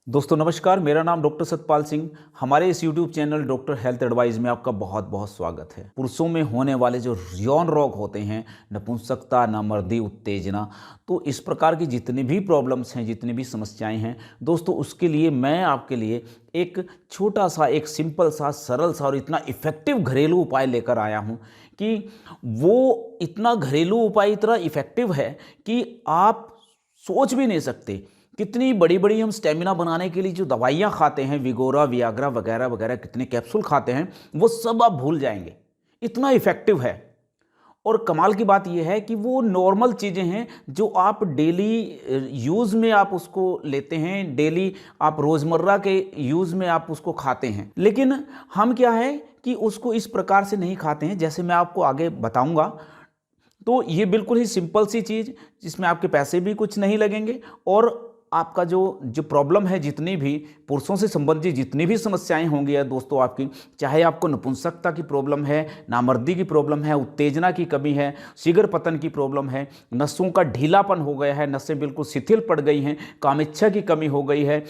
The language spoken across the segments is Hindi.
दोस्तों नमस्कार, मेरा नाम डॉक्टर सतपाल सिंह। हमारे इस YouTube channel doctor health advice में आपका बहुत बहुत स्वागत है। पुरुषों में होने वाले जो यौन रोग होते हैं, नपुंसकता, नामर्दी, उत्तेजना, तो इस प्रकार की जितनी भी प्रॉब्लम्स हैं, जितनी भी समस्याएं हैं दोस्तों, उसके लिए मैं आपके लिए एक छोटा सा, एक सिंपल सा, सरल सा और इतना इफ़ेक्टिव घरेलू उपाय लेकर आया हूँ कि वो इतना घरेलू उपाय इतना इफ़ेक्टिव है कि आप सोच भी नहीं सकते। कितनी बड़ी बड़ी हम स्टेमिना बनाने के लिए जो दवाइयाँ खाते हैं, विगोरा, वियाग्रा वगैरह वगैरह, कितने कैप्सूल खाते हैं, वो सब आप भूल जाएंगे। इतना इफ़ेक्टिव है। और कमाल की बात यह है कि वो नॉर्मल चीज़ें हैं जो आप डेली यूज़ में आप उसको लेते हैं, डेली आप रोज़मर्रा के यूज़ में आप उसको खाते हैं। लेकिन हम क्या है कि उसको इस प्रकार से नहीं खाते हैं जैसे मैं आपको आगे बताऊंगा। तो ये बिल्कुल ही सिंपल सी चीज़, जिसमें आपके पैसे भी कुछ नहीं लगेंगे और आपका जो प्रॉब्लम है, जितनी भी पुरुषों से संबंधित जितनी भी समस्याएं होंगी या दोस्तों आपकी, चाहे आपको नपुंसकता की प्रॉब्लम है, नामर्दी की प्रॉब्लम है, उत्तेजना की कमी है, शीघ्र पतन की प्रॉब्लम है, नसों का ढीलापन हो गया है, नसें बिल्कुल शिथिल पड़ गई हैं, कामेच्छा की कमी हो गई है।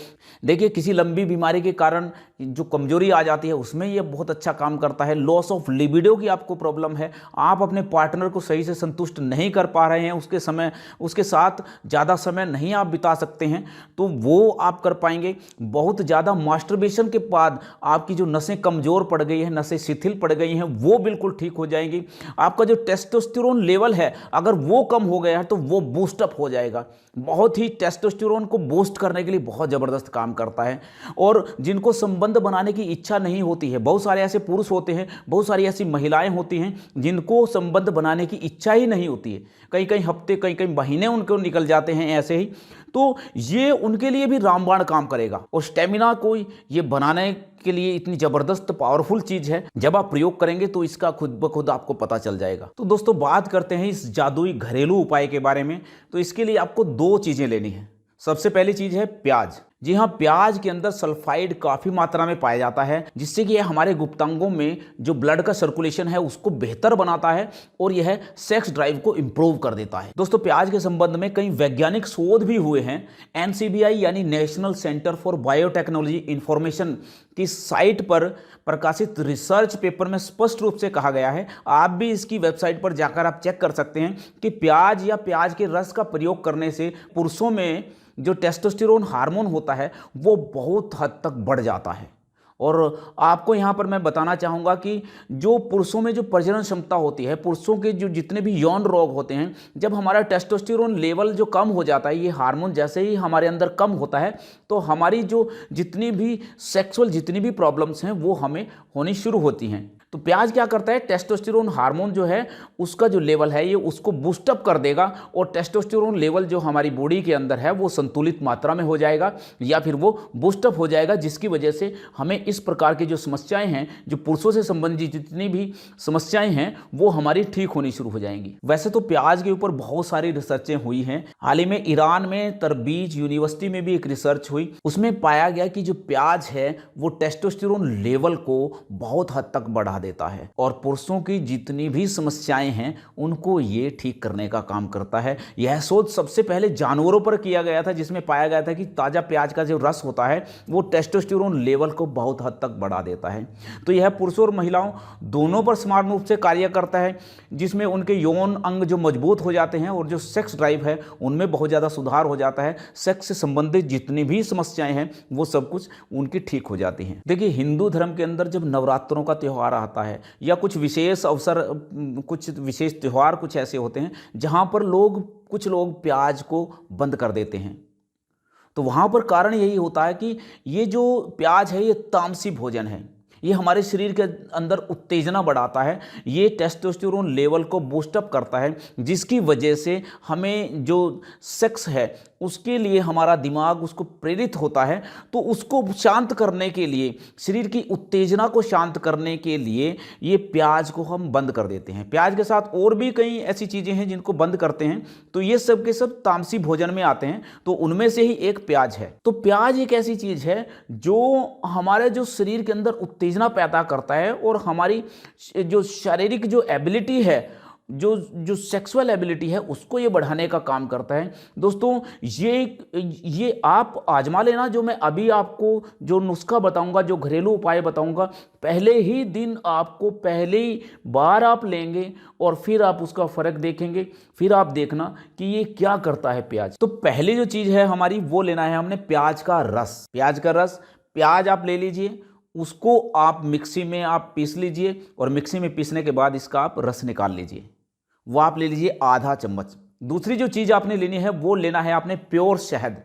देखिए, किसी लंबी बीमारी के कारण जो कमजोरी आ जाती है उसमें ये बहुत अच्छा काम करता है। लॉस ऑफ लिबिडो की आपको प्रॉब्लम है, आप अपने पार्टनर को सही से संतुष्ट नहीं कर पा रहे हैं, उसके साथ ज़्यादा समय नहीं आप बिता सकते हैं, तो वो आप कर पाएंगे। बहुत ज़्यादा मास्टरबेशन के बाद आपकी जो नसें कमज़ोर पड़ गई हैं, नसें शिथिल पड़ गई हैं, वो बिल्कुल ठीक हो जाएंगी। आपका जो टेस्टोस्टेरोन लेवल है, अगर वो कम हो गया है तो वो बूस्टअप हो जाएगा। बहुत ही टेस्टोस्टेरोन को बूस्ट करने के लिए बहुत ज़बरदस्त काम करता है। और जिनको संबंध बनाने की इच्छा नहीं होती है, बहुत सारे ऐसे पुरुष होते हैं, बहुत सारी ऐसी महिलाएं होती हैं जिनको संबंध बनाने की इच्छा ही नहीं होती है, कई कई हफ्ते, कई कई महीने उनको निकल जाते हैं ऐसे ही, तो ये उनके लिए भी रामबाण काम करेगा। और स्टेमिना को ये बनाने के लिए इतनी ज़बरदस्त पावरफुल चीज़ है, जब आप प्रयोग करेंगे तो इसका खुद ब खुद आपको पता चल जाएगा। तो दोस्तों, बात करते हैं इस जादुई घरेलू उपाय के बारे में। तो इसके लिए आपको दो चीज़ें लेनी है। सबसे पहली चीज़ है प्याज। जी हाँ, प्याज के अंदर सल्फाइड काफ़ी मात्रा में पाया जाता है, जिससे कि यह हमारे गुप्तांगों में जो ब्लड का सर्कुलेशन है उसको बेहतर बनाता है और यह सेक्स ड्राइव को इंप्रूव कर देता है। दोस्तों, प्याज के संबंध में कई वैज्ञानिक शोध भी हुए हैं। NCBI यानी national centre for biotechnology information की साइट पर प्रकाशित रिसर्च पेपर में स्पष्ट रूप से कहा गया है, आप भी इसकी वेबसाइट पर जाकर आप चेक कर सकते हैं कि प्याज या प्याज के रस का प्रयोग करने से पुरुषों में जो टेस्टोस्टेरोन हार्मोन होता है वो बहुत हद तक बढ़ जाता है। और आपको यहाँ पर मैं बताना चाहूँगा कि जो पुरुषों में जो प्रजनन क्षमता होती है, पुरुषों के जो जितने भी यौन रोग होते हैं, जब हमारा टेस्टोस्टेरोन लेवल जो कम हो जाता है, ये हार्मोन जैसे ही हमारे अंदर कम होता है, तो हमारी जो जितनी भी सेक्सुअल जितनी भी प्रॉब्लम्स हैं वो हमें होनी शुरू होती हैं। तो प्याज क्या करता है, टेस्टोस्टेरोन हार्मोन जो है उसका जो लेवल है ये उसको बूस्टअप कर देगा और टेस्टोस्टेरोन लेवल जो हमारी बॉडी के अंदर है वो संतुलित मात्रा में हो जाएगा या फिर वो बूस्टअप हो जाएगा, जिसकी वजह से हमें इस प्रकार की जो समस्याएं हैं, जो पुरुषों से संबंधित जितनी भी समस्याएं हैं, वो हमारी ठीक होनी शुरू हो जाएंगी। वैसे तो प्याज के ऊपर बहुत सारी रिसर्चें हुई हैं। हाल ही में ईरान में तरबीज यूनिवर्सिटी में भी एक रिसर्च हुई, उसमें पाया गया कि जो प्याज है वो टेस्टोस्टेरोन लेवल को बहुत हद तक बढ़ा देता है और पुरुषों की जितनी भी समस्याएं हैं उनको ये ठीक करने का काम करता है। यह शोध सबसे पहले जानवरों पर किया गया था, जिसमें पाया गया था कि ताजा प्याज का जो रस होता है वो टेस्टोस्टेरोन लेवल को बहुत हद तक बढ़ा देता है। तो यह पुरुषों और महिलाओं दोनों पर समान रूप से कार्य करता है, जिसमें उनके यौन अंग जो मजबूत हो जाते हैं और जो सेक्स ड्राइव है उनमें बहुत ज़्यादा सुधार हो जाता है। सेक्स से संबंधित जितनी भी समस्याएं हैं वो सब कुछ उनकी ठीक हो जाती हैं। देखिए, हिंदू धर्म के अंदर जब नवरात्रों का त्यौहार आता है या कुछ विशेष अवसर, कुछ विशेष त्यौहार कुछ ऐसे होते हैं जहां पर कुछ लोग प्याज को बंद कर देते हैं, तो वहां पर कारण यही होता है कि ये जो प्याज है ये तामसी भोजन है, ये हमारे शरीर के अंदर उत्तेजना बढ़ाता है, ये टेस्टोस्टेरोन लेवल को बूस्टअप करता है, जिसकी वजह से हमें जो सेक्स है उसके लिए हमारा दिमाग उसको प्रेरित होता है। तो उसको शांत करने के लिए, शरीर की उत्तेजना को शांत करने के लिए ये प्याज को हम बंद कर देते हैं। प्याज के साथ और भी कई ऐसी चीज़ें हैं जिनको बंद करते हैं, तो ये सब के सब तामसी भोजन में आते हैं, तो उनमें से ही एक प्याज है। तो प्याज एक ऐसी चीज़ है जो हमारे जो शरीर के अंदर उत्तेजना पैदा करता है और हमारी जो शारीरिक जो एबिलिटी है जो सेक्सुअल एबिलिटी है उसको ये बढ़ाने का काम करता है। दोस्तों ये आप आजमा लेना, जो मैं अभी आपको जो नुस्खा बताऊंगा, जो घरेलू उपाय बताऊंगा, पहले ही दिन आपको पहली बार आप लेंगे और फिर आप उसका फ़र्क देखेंगे। फिर आप देखना कि ये क्या करता है प्याज। तो पहली जो चीज़ है हमारी वो लेना है हमने प्याज का रस। प्याज का रस, प्याज आप ले लीजिए, उसको आप मिक्सी में आप पीस लीजिए और मिक्सी में पीसने के बाद इसका आप रस निकाल लीजिए, वो आप ले लीजिए आधा चम्मच। दूसरी जो चीज़ आपने लेनी है वो लेना है आपने प्योर शहद,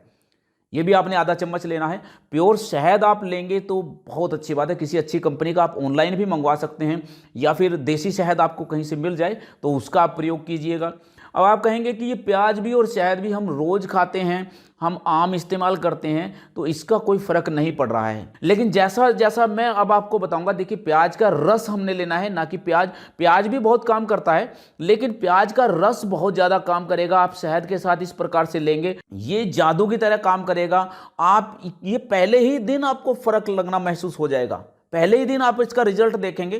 ये भी आपने आधा चम्मच लेना है। प्योर शहद आप लेंगे तो बहुत अच्छी बात है, किसी अच्छी कंपनी का आप ऑनलाइन भी मंगवा सकते हैं, या फिर देसी शहद आपको कहीं से मिल जाए तो उसका आप प्रयोग कीजिएगा। अब आप कहेंगे कि ये प्याज भी और शहद भी हम रोज़ खाते हैं, हम आम इस्तेमाल करते हैं, तो इसका कोई फ़र्क नहीं पड़ रहा है। लेकिन जैसा जैसा मैं अब आपको बताऊंगा, देखिए प्याज का रस हमने लेना है, ना कि प्याज भी बहुत काम करता है, लेकिन प्याज का रस बहुत ज़्यादा काम करेगा। आप शहद के साथ इस प्रकार से लेंगे, ये जादू की तरह काम करेगा। आप ये पहले ही दिन आपको फ़र्क लगना महसूस हो जाएगा, पहले ही दिन आप इसका रिजल्ट देखेंगे।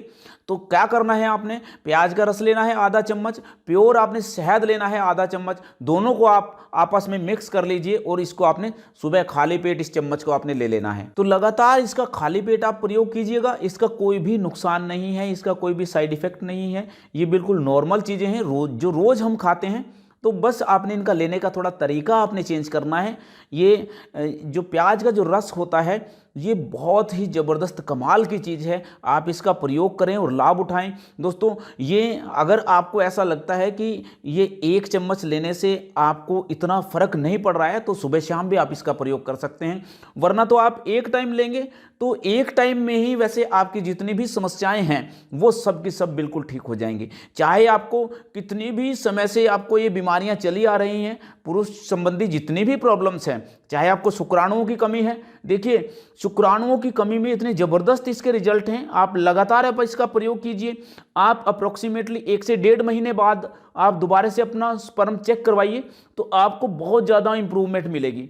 तो क्या करना है, आपने प्याज का रस लेना है आधा चम्मच, प्योर आपने शहद लेना है आधा चम्मच, दोनों को आप आपस में मिक्स कर लीजिए और इसको आपने सुबह खाली पेट इस चम्मच को आपने ले लेना है। तो लगातार इसका खाली पेट आप प्रयोग कीजिएगा, इसका कोई भी नुकसान नहीं है, इसका कोई भी साइड इफेक्ट नहीं है, ये बिल्कुल नॉर्मल चीज़ें हैं जो रोज़ हम खाते हैं। तो बस आपने इनका लेने का थोड़ा तरीका आपने चेंज करना है। ये जो प्याज का जो रस होता है ये बहुत ही ज़बरदस्त कमाल की चीज़ है, आप इसका प्रयोग करें और लाभ उठाएं। दोस्तों ये अगर आपको ऐसा लगता है कि ये एक चम्मच लेने से आपको इतना फ़र्क नहीं पड़ रहा है तो सुबह शाम भी आप इसका प्रयोग कर सकते हैं, वरना तो आप एक टाइम लेंगे तो एक टाइम में ही वैसे आपकी जितनी भी समस्याएं हैं वो सब की सब बिल्कुल ठीक हो जाएंगी। चाहे आपको कितनी भी समय से आपको ये बीमारियां चली आ रही हैं, पुरुष संबंधी जितनी भी प्रॉब्लम्स हैं, चाहे आपको शुक्राणुओं की कमी है, देखिए शुक्राणुओं की कमी में इतने ज़बरदस्त इसके रिजल्ट हैं। आप लगातार आप इसका प्रयोग कीजिए, आप अप्रोक्सीमेटली 1 से 1.5 महीने बाद आप दोबारा से अपना स्पर्म चेक करवाइए तो आपको बहुत ज़्यादा इंप्रूवमेंट मिलेगी।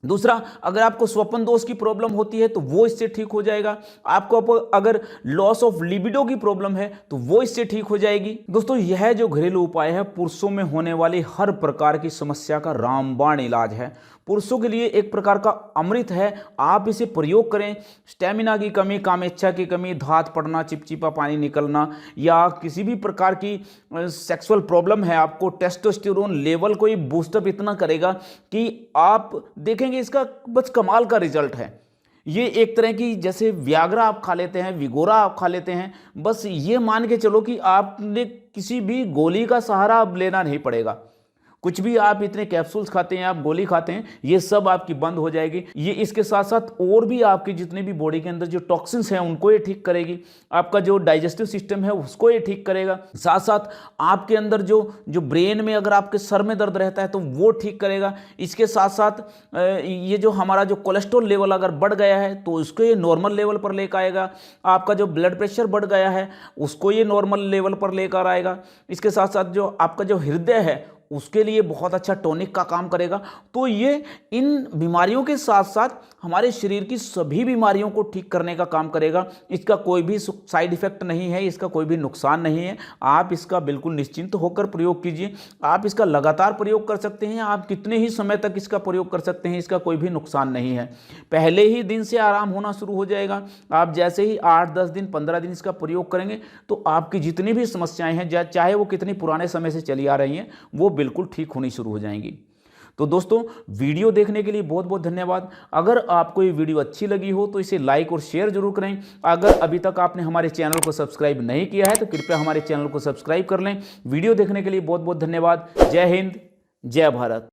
दूसरा, अगर आपको स्वप्न दोष की प्रॉब्लम होती है तो वो इससे ठीक हो जाएगा। आपको अगर लॉस ऑफ लिबिडो की प्रॉब्लम है तो वो इससे ठीक हो जाएगी। दोस्तों यह जो घरेलू उपाय है पुरुषों में होने वाली हर प्रकार की समस्या का रामबाण इलाज है, पुरुषों के लिए एक प्रकार का अमृत है। आप इसे प्रयोग करें। स्टेमिना की कमी, कामेच्छा की कमी, धात पड़ना, चिपचिपा पानी निकलना, या किसी भी प्रकार की सेक्सुअल प्रॉब्लम है, आपको टेस्टोस्टेरोन लेवल को ये बूस्टअप इतना करेगा कि आप देखेंगे इसका बस कमाल का रिजल्ट है। ये एक तरह की जैसे व्याग्रा आप खा लेते हैं, विगोरा आप खा लेते हैं, बस ये मान के चलो कि आपने किसी भी गोली का सहारा अब लेना नहीं पड़ेगा। कुछ भी आप इतने कैप्सूल्स खाते हैं, आप गोली खाते हैं, ये सब आपकी बंद हो जाएगी। ये इसके साथ साथ और भी आपकी जितने भी बॉडी के अंदर जो टॉक्सिन्स हैं उनको ये ठीक करेगी, आपका जो डाइजेस्टिव सिस्टम है उसको ये ठीक करेगा। साथ साथ आपके अंदर जो ब्रेन में अगर आपके सर में दर्द रहता है तो वो ठीक करेगा। इसके साथ साथ ये जो हमारा जो कोलेस्ट्रॉल लेवल अगर बढ़ गया है तो उसको ये नॉर्मल लेवल पर लेकर आएगा। आपका जो ब्लड प्रेशर बढ़ गया है उसको ये नॉर्मल लेवल पर लेकर आएगा। इसके साथ साथ जो आपका जो हृदय है उसके लिए बहुत अच्छा टॉनिक का काम करेगा। तो ये इन बीमारियों के साथ साथ हमारे शरीर की सभी बीमारियों को ठीक करने का काम करेगा। इसका कोई भी साइड इफेक्ट नहीं है, इसका कोई भी नुकसान नहीं है। आप इसका बिल्कुल निश्चिंत होकर प्रयोग कीजिए। आप इसका लगातार प्रयोग कर सकते हैं, आप कितने ही समय तक इसका प्रयोग कर सकते हैं, इसका कोई भी नुकसान नहीं है। पहले ही दिन से आराम होना शुरू हो जाएगा। आप जैसे ही 8, 10 दिन, 15 दिन इसका प्रयोग करेंगे तो आपकी जितनी भी समस्याएं हैं, चाहे वो कितनी पुराने समय से चली आ रही हैं, वो बिल्कुल ठीक होनी शुरू हो जाएंगी। तो दोस्तों वीडियो देखने के लिए बहुत बहुत धन्यवाद। अगर आपको ये वीडियो अच्छी लगी हो तो इसे लाइक और शेयर जरूर करें। अगर अभी तक आपने हमारे चैनल को सब्सक्राइब नहीं किया है तो कृपया हमारे चैनल को सब्सक्राइब कर लें। वीडियो देखने के लिए बहुत बहुत धन्यवाद। जय हिंद, जय भारत।